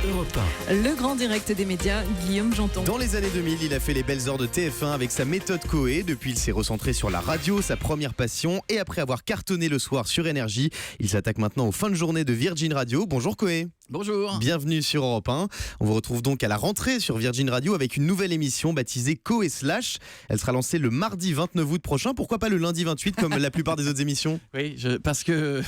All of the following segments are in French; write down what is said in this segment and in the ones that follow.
Europe 1. Le grand direct des médias, Guillaume Janton. Dans les années 2000, il a fait les belles heures de TF1 avec sa méthode Coé. Depuis, il s'est recentré sur la radio, sa première passion. Et après avoir cartonné le soir sur Énergie, il s'attaque maintenant aux fins de journée de Virgin Radio. Bonjour Coé. Bonjour. Bienvenue sur Europe 1. On vous retrouve donc à la rentrée sur Virgin Radio avec une nouvelle émission baptisée Coé Slash. Elle sera lancée le mardi 29 août prochain. Pourquoi pas le lundi 28 comme la plupart des autres émissions ? Oui, parce que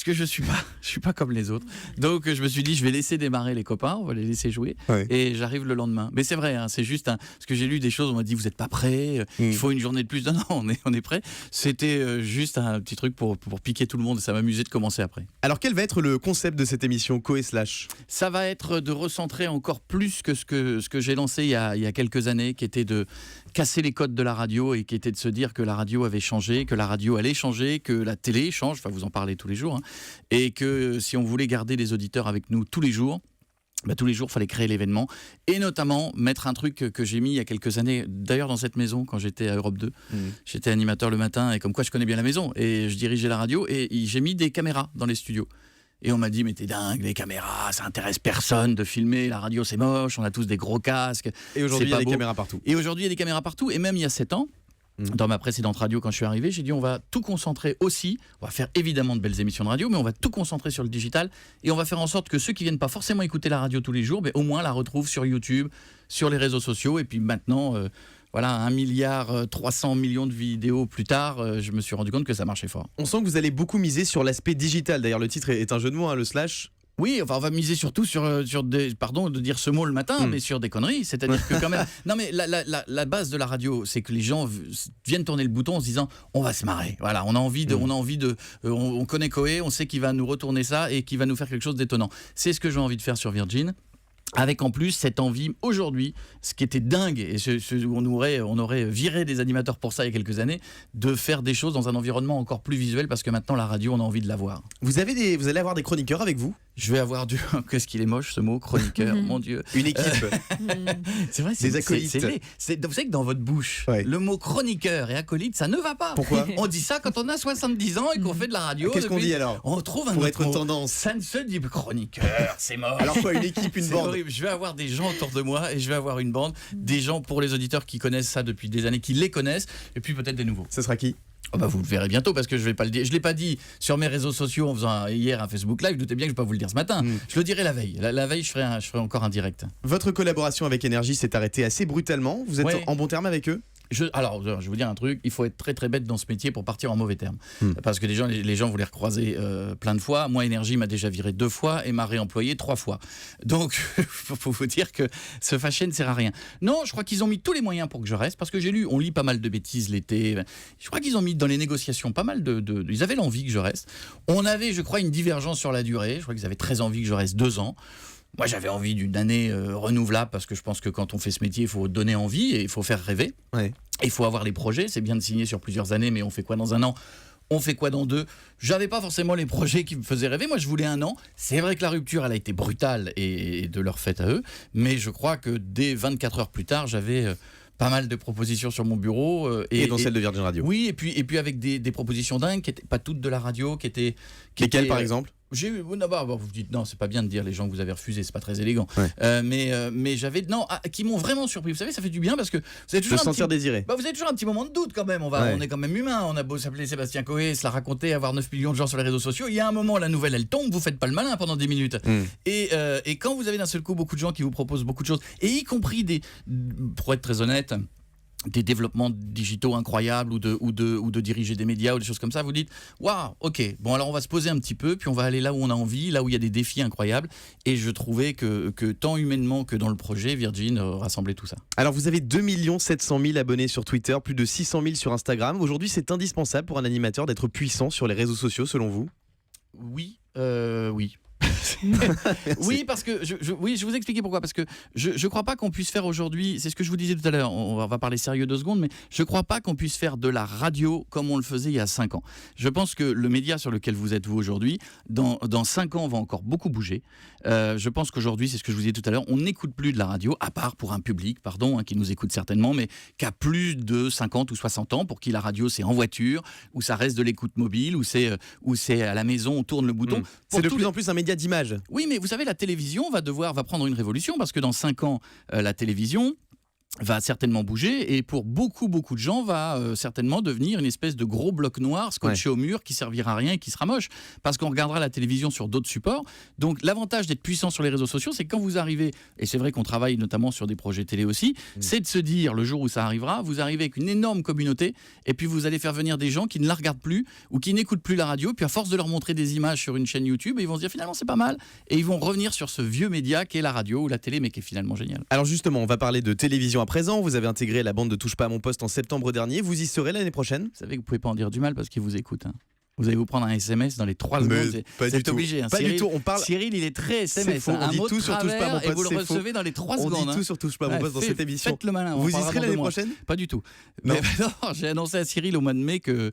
je suis pas comme les autres. Donc je me suis dit je vais laisser démarrer les copains, on va les laisser jouer et j'arrive le lendemain. Mais c'est vrai, hein, c'est juste parce que j'ai lu des choses, on m'a dit vous êtes pas prêts, il faut une journée de plus. Non, on est prêts. C'était juste un petit truc pour piquer tout le monde et ça m'amusait de commencer après. Alors quel va être le concept de cette émission Coé Slash ? Ça va être de recentrer encore plus que ce que j'ai lancé il y a quelques années, qui était de casser les codes de la radio et qui était de se dire que la radio avait changé, que la radio allait changer, que la télé change, enfin vous en parlez tous les jours, hein, et que si on voulait garder les auditeurs avec nous tous les jours, tous les jours, il fallait créer l'événement et notamment mettre un truc que j'ai mis il y a quelques années, d'ailleurs dans cette maison, quand j'étais à Europe 2. J'étais animateur le matin et comme quoi je connais bien la maison et je dirigeais la radio et j'ai mis des caméras dans les studios. Et on m'a dit, mais t'es dingue, les caméras, ça intéresse personne de filmer, la radio c'est moche, on a tous des gros casques. Et aujourd'hui, il y a des caméras partout. Et aujourd'hui, il y a des caméras partout, et même il y a 7 ans, dans ma précédente radio, quand je suis arrivé, j'ai dit on va tout concentrer aussi, on va faire évidemment de belles émissions de radio, mais on va tout concentrer sur le digital, et on va faire en sorte que ceux qui viennent pas forcément écouter la radio tous les jours, au moins la retrouvent sur YouTube, sur les réseaux sociaux, et puis maintenant... Voilà, 1,3 milliard de vidéos plus tard, je me suis rendu compte que ça marchait fort. On sent que vous allez beaucoup miser sur l'aspect digital. D'ailleurs, le titre est un jeu de mots, hein, le slash. Oui, enfin, on va miser surtout sur des... Pardon de dire ce mot le matin, mais sur des conneries. C'est-à-dire que quand même... Non, mais la base de la radio, c'est que les gens viennent tourner le bouton en se disant « on va se marrer ». Voilà, on connaît Coé, on sait qu'il va nous retourner ça et qu'il va nous faire quelque chose d'étonnant. C'est ce que j'ai envie de faire sur Virgin. Avec en plus cette envie, aujourd'hui, ce qui était dingue, et on aurait viré des animateurs pour ça il y a quelques années, de faire des choses dans un environnement encore plus visuel, parce que maintenant la radio, on a envie de la voir. Vous allez avoir des chroniqueurs avec vous ? Je vais avoir qu'est-ce qu'il est moche ce mot, chroniqueur, mon Dieu. Une équipe. C'est vrai, des acolytes. Vous savez que dans votre bouche, le mot chroniqueur et acolyte, ça ne va pas. Pourquoi ? On dit ça quand on a 70 ans et qu'on fait de la radio. Qu'est-ce qu'on dit alors ? On trouve un pour autre être mot. tendance. Ça ne se dit chroniqueur, c'est moche. Alors quoi, une équipe, une bande ? Horrible. Je vais avoir des gens autour de moi et je vais avoir une bande, des gens pour les auditeurs qui connaissent ça depuis des années, qui les connaissent, et puis peut-être des nouveaux. Ce sera qui ? Vous le verrez bientôt parce que je vais pas le dire. Je l'ai pas dit sur mes réseaux sociaux en faisant hier un Facebook Live. Doutez bien que je vais pas vous le dire ce matin. Je le dirai la veille. La veille, je ferai encore un direct. Votre collaboration avec Énergie s'est arrêtée assez brutalement. Vous êtes en bon terme avec eux ? Alors, je vais vous dire un truc, il faut être très très bête dans ce métier pour partir en mauvais termes. Parce que les gens voulaient recroiser plein de fois. Moi, Énergie m'a déjà viré 2 fois et m'a réemployé 3 fois. Donc, faut vous dire que se fâcher ne sert à rien. Non, je crois qu'ils ont mis tous les moyens pour que je reste, parce que on lit pas mal de bêtises l'été. Je crois qu'ils ont mis dans les négociations pas mal ils avaient l'envie que je reste. On avait, je crois, une divergence sur la durée. Je crois qu'ils avaient très envie que je reste 2 ans. Moi, j'avais envie d'une année renouvelable, parce que je pense que quand on fait ce métier, il faut donner envie et il faut faire rêver. Il faut avoir les projets. C'est bien de signer sur plusieurs années, mais on fait quoi dans 1 an ? On fait quoi dans 2 ? J'avais pas forcément les projets qui me faisaient rêver. Moi, je voulais 1 an. C'est vrai que la rupture, elle a été brutale et de leur fait à eux. Mais je crois que dès 24 heures plus tard, j'avais... pas mal de propositions sur mon bureau. Et dans celle de Virgin Radio. Oui, et puis avec des propositions dingues, qui n'étaient pas toutes de la radio, qui étaient... Lesquelles, par exemple ? Vous dites non, c'est pas bien de dire les gens que vous avez refusés, c'est pas très élégant. Mais j'avais qui m'ont vraiment surpris. Vous savez, ça fait du bien parce que vous avez toujours se sentir désiré. Vous avez toujours un petit moment de doute quand même. On est quand même humain. On a beau s'appeler Sébastien Coé, se la raconter, avoir 9 millions de gens sur les réseaux sociaux. Il y a un moment, la nouvelle elle tombe, vous faites pas le malin pendant 10 minutes. Et quand vous avez d'un seul coup beaucoup de gens qui vous proposent beaucoup de choses, et y compris pour être très honnête, des développements digitaux incroyables ou de diriger des médias ou des choses comme ça, vous dites waouh, ok, bon alors on va se poser un petit peu, puis on va aller là où on a envie, là où il y a des défis incroyables. Et je trouvais que tant humainement que dans le projet, Virgin rassemblait tout ça. Alors vous avez 2 700 000 abonnés sur Twitter, plus de 600 000 sur Instagram. Aujourd'hui, c'est indispensable pour un animateur d'être puissant sur les réseaux sociaux, selon vous ? Oui. Oui, parce que je vais vous expliquer pourquoi. Parce que je crois pas qu'on puisse faire aujourd'hui, c'est ce que je vous disais tout à l'heure, on va parler sérieux 2 secondes, mais je crois pas qu'on puisse faire de la radio comme on le faisait il y a 5 ans. Je pense que le média sur lequel vous êtes vous aujourd'hui, dans 5 ans, va encore beaucoup bouger. Je pense qu'aujourd'hui, c'est ce que je vous disais tout à l'heure, on n'écoute plus de la radio, à part pour un public, qui nous écoute certainement, mais qui a plus de 50 ou 60 ans, pour qui la radio c'est en voiture, où ça reste de l'écoute mobile, où c'est à la maison, on tourne le bouton. C'est de plus en plus un média média d'image. Oui, mais vous savez, la télévision va prendre une révolution parce que dans 5 ans, la télévision va certainement bouger et pour beaucoup de gens va certainement devenir une espèce de gros bloc noir scotché au mur qui servira à rien et qui sera moche parce qu'on regardera la télévision sur d'autres supports. Donc l'avantage d'être puissant sur les réseaux sociaux, c'est que quand vous arrivez, et c'est vrai qu'on travaille notamment sur des projets télé aussi, c'est de se dire le jour où ça arrivera, vous arrivez avec une énorme communauté et puis vous allez faire venir des gens qui ne la regardent plus ou qui n'écoutent plus la radio, puis à force de leur montrer des images sur une chaîne YouTube, ils vont se dire finalement c'est pas mal et ils vont revenir sur ce vieux média qu'est la radio ou la télé mais qui est finalement génial. Alors justement, on va parler de télévision à présent. Vous avez intégré la bande de Touche pas à mon poste en septembre dernier. Vous y serez l'année prochaine? Vous savez que vous pouvez pas en dire du mal parce qu'ils vous écoutent. Vous allez vous prendre un SMS dans les 3 secondes. C'est obligé. Pas Cyril, du tout. On parle. Cyril, il est très SMS. Faux. On dit tout sur Touche pas à mon poste. Et vous le recevez dans les 3 secondes. On dit tout sur Touche pas à mon poste dans cette émission. Faites le malin. Vous y serez l'année prochaine? Pas du tout. Non. Mais, non, j'ai annoncé à Cyril au mois de mai que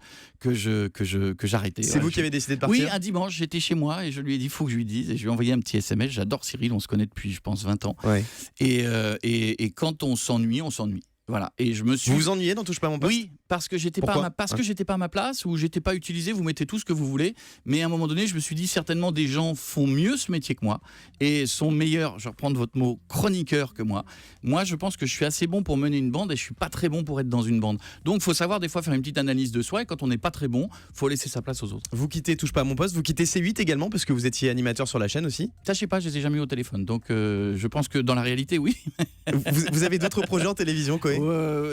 j'arrêtais. C'est vous qui avez décidé de partir? Oui, un dimanche, j'étais chez moi et je lui ai dit il faut que je lui dise et je lui ai envoyé un petit SMS. J'adore Cyril, on se connaît depuis je pense 20 ans. Ouais. Et quand on s'ennuie, on s'ennuie. Voilà. Et je me suis. Vous vous ennuyez dans Touche pas à mon poste? Oui, parce que j'étais pas à ma place ou j'étais pas utilisé. Vous mettez tout ce que vous voulez, mais à un moment donné, je me suis dit certainement des gens font mieux ce métier que moi et sont meilleurs. Je vais reprendre votre mot chroniqueur que moi. Moi, je pense que je suis assez bon pour mener une bande et je suis pas très bon pour être dans une bande. Donc, faut savoir des fois faire une petite analyse de soi et quand on n'est pas très bon, faut laisser sa place aux autres. Vous quittez Touche pas à mon poste, vous quittez C8 également parce que vous étiez animateur sur la chaîne aussi. Ça, je sais pas, je les ai jamais eu au téléphone. Donc, je pense que dans la réalité, oui. vous avez d'autres projets en télévision, Koé?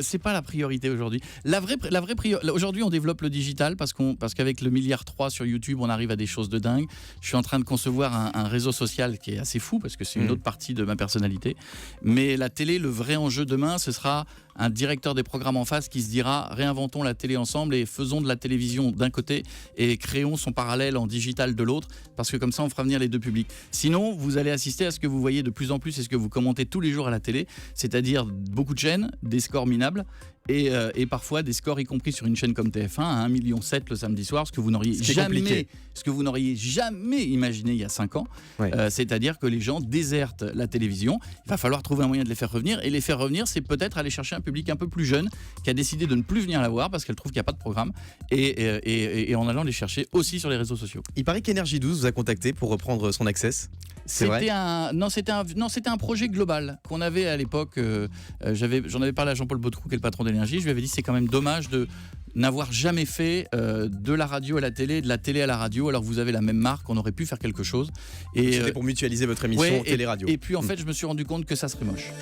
C'est pas la priorité aujourd'hui. La vraie priorité. Aujourd'hui, on développe le digital parce qu'avec le 1,3 milliard sur YouTube, on arrive à des choses de dingue. Je suis en train de concevoir un réseau social qui est assez fou parce que c'est une autre partie de ma personnalité. Mais la télé, le vrai enjeu demain, ce sera un directeur des programmes en face qui se dira réinventons la télé ensemble et faisons de la télévision d'un côté et créons son parallèle en digital de l'autre parce que comme ça, on fera venir les deux publics. Sinon, vous allez assister à ce que vous voyez de plus en plus et ce que vous commentez tous les jours à la télé, c'est-à-dire beaucoup de chaînes, des scores minables et parfois des scores y compris sur une chaîne comme TF1 à 1,7 million le samedi soir, ce que vous n'auriez jamais imaginé il y a 5 ans. C'est-à-dire que les gens désertent la télévision. Il va falloir trouver un moyen de les faire revenir et les faire revenir, c'est peut-être aller chercher un public un peu plus jeune qui a décidé de ne plus venir la voir parce qu'elle trouve qu'il n'y a pas de programme et en allant les chercher aussi sur les réseaux sociaux. Il paraît qu'Énergie 12 vous a contacté pour reprendre son Access. C'était un projet global qu'on avait à l'époque. J'en avais parlé à Jean-Paul Baudecroux, qui est le patron d'Énergie. Je lui avais dit c'est quand même dommage de n'avoir jamais fait de la radio à la télé, de la télé à la radio. Alors vous avez la même marque, on aurait pu faire quelque chose. C'était pour mutualiser votre émission télé-radio. Et puis en fait, je me suis rendu compte que ça serait moche.